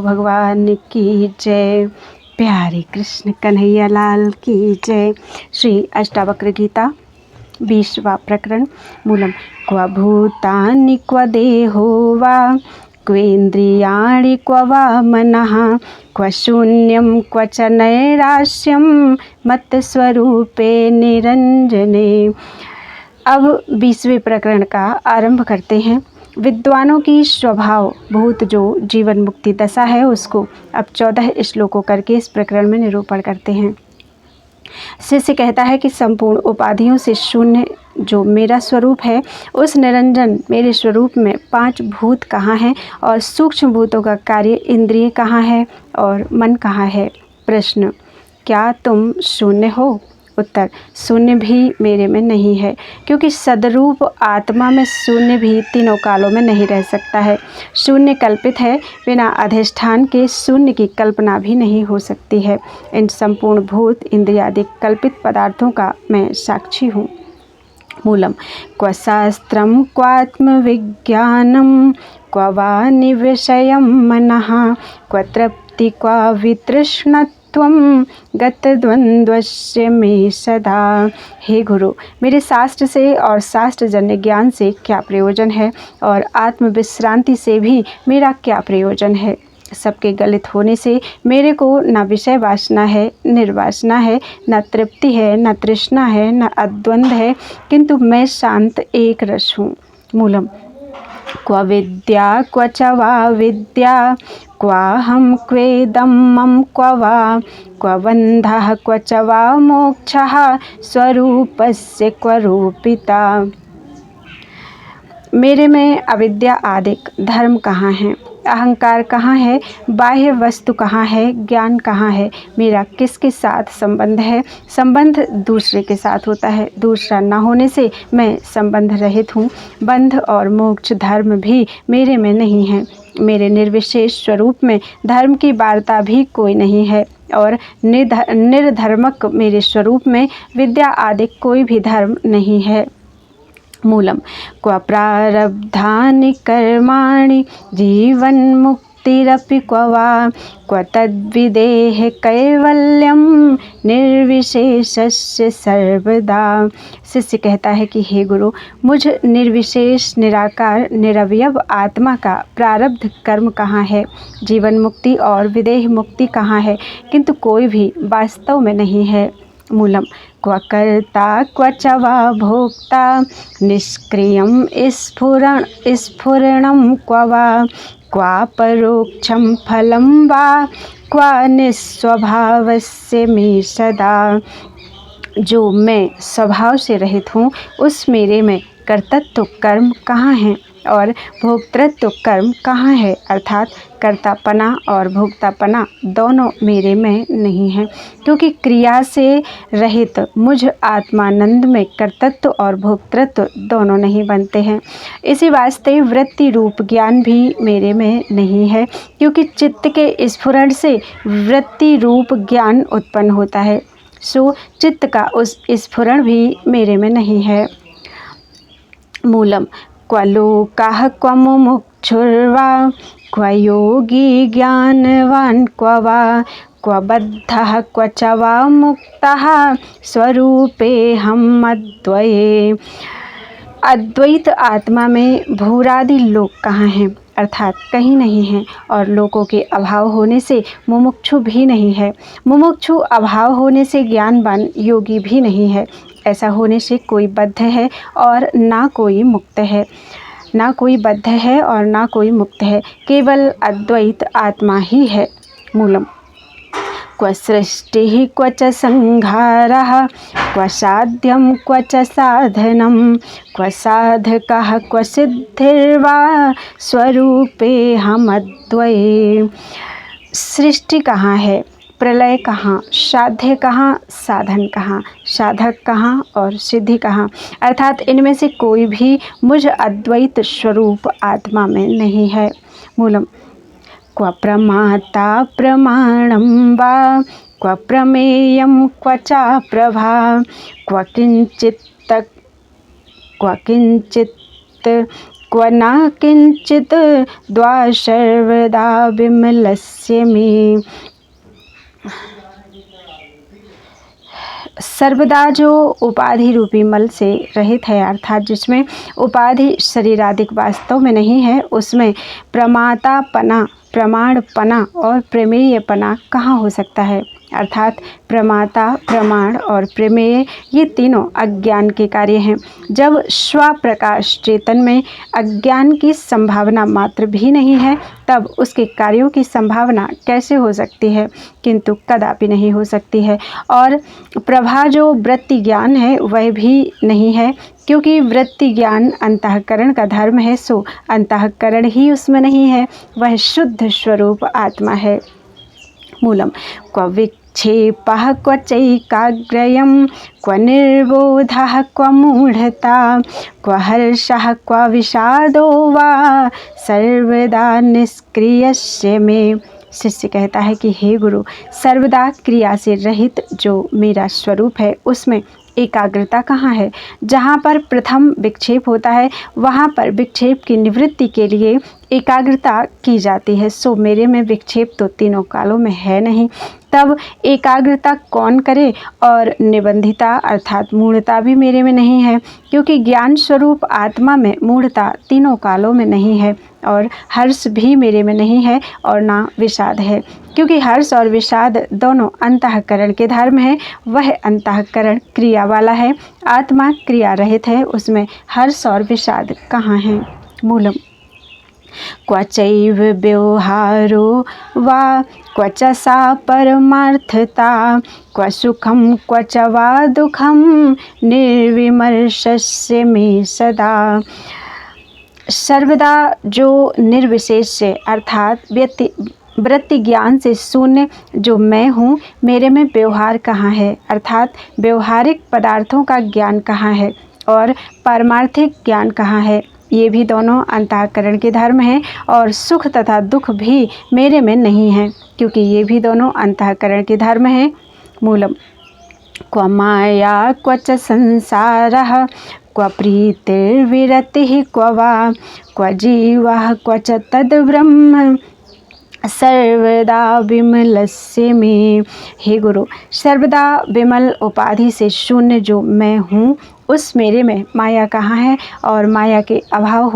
भगवान की जय। प्यारे कृष्ण कन्हैया लाल की जय। श्री अष्टावक्र गीता 20वां प्रकरण। मूलम क्व भूतानि क्व देहो वा क्वेन्द्रियाणि क्व वा मनः क्व शून्यं क्व च नैराश्यं मत्स्वरूपे निरंजने। अब 20वें प्रकरण का आरंभ करते हैं। विद्वानों की स्वभाव भूत जो जीवन मुक्ति दशा है उसको अब 14 श्लोकों करके इस प्रकरण में निरूपण करते हैं। शिष्य कहता है कि संपूर्ण उपाधियों से शून्य जो मेरा स्वरूप है उस निरंजन मेरे स्वरूप में 5 भूत कहाँ हैं और सूक्ष्म भूतों का कार्य इंद्रिय कहाँ है और मन कहाँ है। प्रश्न, क्या तुम शून्य हो? उत्तर, शून्य भी मेरे में नहीं है, क्योंकि सदरूप आत्मा में शून्य भी तीनों कालों में नहीं रह सकता है। शून्य कल्पित है, बिना अधिष्ठान के शून्य की कल्पना भी नहीं हो सकती है। इन संपूर्ण भूत इंद्रियादि कल्पित पदार्थों का मैं साक्षी हूँ। मूलम क्व शास्त्रम क्वात्म विज्ञानम क्व वा निविषयम मनः क्व तृप्ति क्व वितृष्णत्वं गतद्वन्द्वस्य मे सदा। हे गुरु, मेरे शास्त्र से और शास्त्रजन्य ज्ञान से क्या प्रयोजन है और आत्मविश्रांति से भी मेरा क्या प्रयोजन है। सबके गलित होने से मेरे को न विषय वासना है, निर्वासना है, न तृप्ति है, न तृष्णा है, न अद्वंद है, किंतु मैं शांत एक रस हूँ। मूलम क्व विद्या क्व च वा विद्या क्वाहं क्वेदमं क्व वा क्व बन्धः क्व च वा मोक्षः स्वरूपस्य क्व रूपिता। मेरे में अविद्या आदिक धर्म कहाँ है, अहंकार कहाँ है, बाह्य वस्तु कहाँ है, ज्ञान कहाँ है, मेरा किसके साथ संबंध है। संबंध दूसरे के साथ होता है, दूसरा न होने से मैं संबंध रहित हूँ। बंध और मोक्ष धर्म भी मेरे में नहीं है। मेरे निर्विशेष स्वरूप में धर्म की वार्ता भी कोई नहीं है और निर्धर्मक मेरे स्वरूप में विद्या आदि कोई भी धर्म नहीं है। मूलम क्व प्रारब्धानि कर्माणि जीवन मुक्तिरपि क्व वा क्व तद्विदेह कैवल्यम निर्विशेषस्य सर्वदा। शिष्य कहता है कि हे गुरु, मुझ निर्विशेष निराकार निरवयव आत्मा का प्रारब्ध कर्म कहाँ है, जीवन मुक्ति और विदेह मुक्ति कहाँ है, किंतु कोई भी वास्तव में नहीं है। मूलम क्व कर्ता क्व च वा भोक्ता निष्क्रियं स्फुरणं क्व वा क्वापरोक्षं फलं वा क्व निस्वभावस्य मे सदा। जो मैं स्वभाव से रहित हूँ उस मेरे में कर्तृत्व कर्म कहाँ है और भोक्तृत्व कर्म कहाँ है, अर्थात कर्तापना और भोक्तापना दोनों मेरे में नहीं है, क्योंकि क्रिया से रहित मुझ आत्मानंद में कर्तृत्व और भोक्तृत्व दोनों नहीं बनते हैं। इसी वास्ते वृत्ति रूप ज्ञान भी मेरे में नहीं है, क्योंकि चित्त के स्फुरण से वृत्ति रूप ज्ञान उत्पन्न होता है, सो चित्त का उस स्फुरण भी मेरे में नहीं है। मूलम क्व लोकाः क्व मुमुक्षुर्वा क्व योगी ज्ञानवान् क्व वा क्व बद्धः क्व च वा मुक्तः स्वरूपेऽहम् अद्वये। अद्वैत आत्मा में भूरादि लोक कहाँ हैं, अर्थात कहीं नहीं है, और लोकों के अभाव होने से मुमुक्षु भी नहीं है। मुमुक्षु अभाव होने से ज्ञानवान योगी भी नहीं है। ऐसा होने से कोई बद्ध है और ना कोई मुक्त है, ना कोई बद्ध है और ना कोई मुक्त है, केवल अद्वैत आत्मा ही है। मूलम क्व सृष्टिः क्व च संहारः क्व साध्यं क्व च साधनं क्व साधकः क्व सिद्धिर्वा स्वरूपेऽहम् अद्वये। सृष्टि कहाँ है, प्रलय कहाँ, साध्य कहाँ, साधन कहाँ, साधक कहाँ और सिद्धि कहाँ, अर्थात इनमें से कोई भी मुझ अद्वैत स्वरूप आत्मा में नहीं है। मूलम क्व प्रमाता प्रमाणं वा क्व प्रमेयं क्व चा प्रभा क्व किंचित् क्व न किंचित द्वा सर्वदा विमलस्य मे। सर्वदा जो उपाधि रूपी मल से रहित है, अर्थात जिसमें उपाधि शरीरादिक वास्तव में नहीं है, उसमें प्रमातापना, प्रमाणपना और प्रमेयपना कहाँ हो सकता है। अर्थात प्रमाता, प्रमाण और प्रमेय ये तीनों अज्ञान के कार्य हैं। जब स्वप्रकाश चेतन में अज्ञान की संभावना मात्र भी नहीं है, तब उसके कार्यों की संभावना कैसे हो सकती है, किंतु कदापि नहीं हो सकती है। और प्रभा जो वृत्ति ज्ञान है वह भी नहीं है, क्योंकि वृत्ति ज्ञान अंतःकरण का धर्म है, सो अंतःकरण ही उसमें नहीं है, वह शुद्ध स्वरूप आत्मा है। मूलम क्व विक्षेपः क्व चैकाग्र्यं क्व निर्बोधः क्व मूढ़ता क्व हर्षः क्व विषादो वा सर्वदा निष्क्रियस्य मे। शिष्य कहता है कि हे गुरु, सर्वदा क्रिया से रहित जो मेरा स्वरूप है उसमें एकाग्रता कहाँ है। जहाँ पर प्रथम विक्षेप होता है वहाँ पर विक्षेप की निवृत्ति के लिए एकाग्रता की जाती है, सो मेरे में विक्षेप तो तीनों कालों में है नहीं, तब एकाग्रता कौन करे। और निबंधिता अर्थात मूढ़ता भी मेरे में नहीं है, क्योंकि ज्ञान स्वरूप आत्मा में मूढ़ता तीनों कालों में नहीं है। और हर्ष भी मेरे में नहीं है और ना विषाद है, क्योंकि हर्ष और विषाद दोनों अंतःकरण के धर्म हैं, वह अंतःकरण क्रिया वाला है, आत्मा क्रिया रहित है, उसमें हर्ष और विषाद कहाँ हैं। मूलम क्वचैव व्यवहारो वा क्वच सा परमार्थता क्व सुखम क्वच वा दुखम निर्विमर्शस्य मे सदा। सर्वदा जो निर्विशेष से अर्थात वृत्ति ज्ञान से शून्य जो मैं हूँ, मेरे में व्यवहार कहाँ है, अर्थात व्यवहारिक पदार्थों का ज्ञान कहाँ है और पारमार्थिक ज्ञान कहाँ है। ये भी दोनों अंतःकरण के धर्म हैं और सुख तथा दुख भी मेरे में नहीं है, क्योंकि ये भी दोनों अंतःकरण के धर्म हैं। मूलम क्व माया क्वच संसारः क्व प्रीतिर्विरतिः क्व वा क्व जीवः क्वच तद्ब्रह्म सर्वदा विमलस्य मे। हे गुरु, सर्वदा विमल उपाधि से शून्य जो मैं हूँ, उस मेरे में माया कहाँ है और माया के अभाव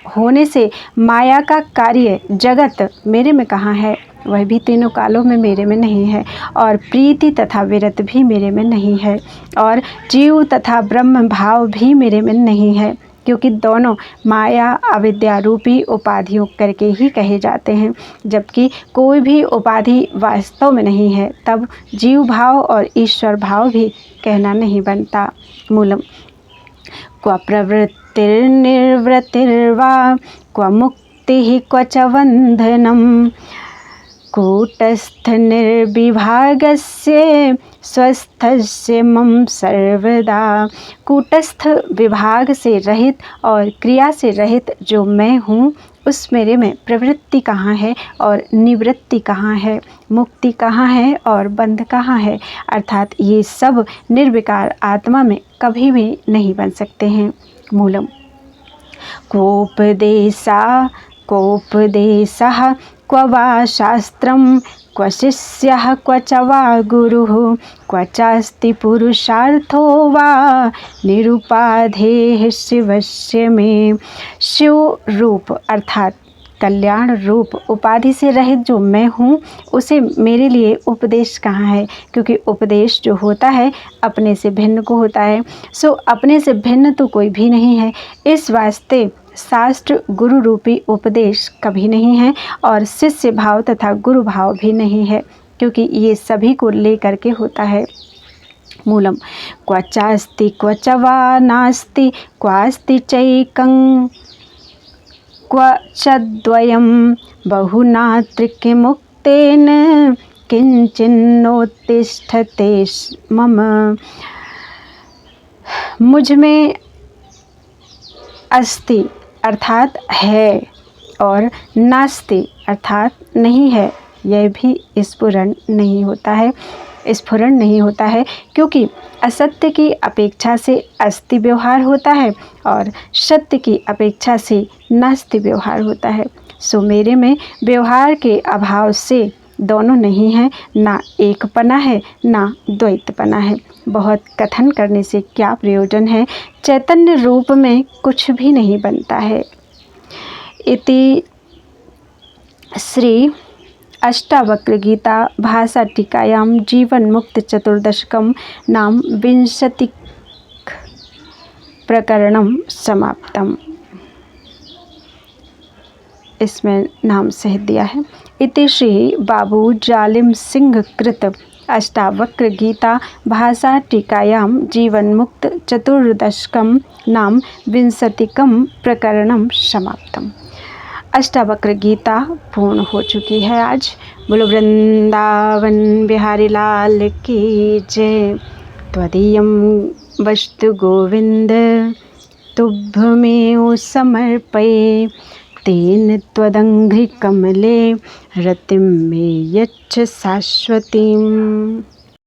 होने से माया का कार्य जगत मेरे में कहाँ है, वह भी तीनों कालों में मेरे में नहीं है। और प्रीति तथा विरत भी मेरे में नहीं है और जीव तथा ब्रह्म भाव भी मेरे में नहीं है, क्योंकि दोनों माया अविद्या रूपी उपाधियों करके ही कहे जाते हैं। जबकि कोई भी उपाधि वास्तव में नहीं है, तब जीव भाव और ईश्वर भाव भी कहना नहीं बनता। मूलम क्व प्रवृत्तिर्निवृत्तिर्वा क्व मुक्तिः क्व च बन्धनम् कूटस्थ निर्विभागस्य स्वस्थस्य मम सर्वदा। कूटस्थ विभाग से रहित और क्रिया से रहित जो मैं हूँ, उस मेरे में प्रवृत्ति कहाँ है और निवृत्ति कहाँ है, मुक्ति कहाँ है और बंध कहाँ है। अर्थात ये सब निर्विकार आत्मा में कभी भी नहीं बन सकते हैं। मूलम कोपदेशः क्व वा शास्त्रं क्व शिष्यः क्व च वा गुरुः क्व चास्ति पुरुषार्थो वा निरुपाधेः शिवस्य मे। शिव रूप अर्थात कल्याण रूप उपाधि से रहित जो मैं हूँ, उसे मेरे लिए उपदेश कहाँ है, क्योंकि उपदेश जो होता है अपने से भिन्न को होता है, सो अपने से भिन्न तो कोई भी नहीं है। इस वास्ते शास्त्र गुरु रूपी उपदेश कभी नहीं है और शिष्य भाव तथा गुरु भाव भी नहीं है, क्योंकि ये सभी को लेकर के होता है। मूलम क्वचास्ति क्वच वा नास्ति क्वास्ति चैकं क्वचद्वयं बहुना त्रिकमुक्तेन किंचिन्नोत्तिष्ठते मम। मुझ में अस्ति अर्थात है और नास्ति अर्थात नहीं है, यह भी स्फुरण नहीं होता है। स्फुरण नहीं होता है, क्योंकि असत्य की अपेक्षा से अस्ति व्यवहार होता है और सत्य की अपेक्षा से नास्ति व्यवहार होता है। सो मेरे में व्यवहार के अभाव से दोनों नहीं है, ना एकपना है ना द्वैतपना है। बहुत कथन करने से क्या प्रयोजन है, चैतन्य रूप में कुछ भी नहीं बनता है। इति श्री अष्टावक्र गीता भाषा टीकायां जीवन मुक्त चतुर्दशकं नाम 20 प्रकरणं समाप्तम्। इसमें नाम सहित दिया है। इति श्री बाबू जालिम सिंह कृत अष्टावक्र गीता भाषा टीकायां जीवन मुक्त चतुर्दशकं नाम 20 प्रकरणं समाप्तम्। अष्टावक्र गीता पूर्ण हो चुकी है आज। बोलो वृंदावन बिहारी लाल की जय। त्वदीयं वस्तु गोविंद तुभ्यमेव समर्पये, तेन त्वदङ्घ्रिकमले रतिं मे यच्छ शाश्वतीम्।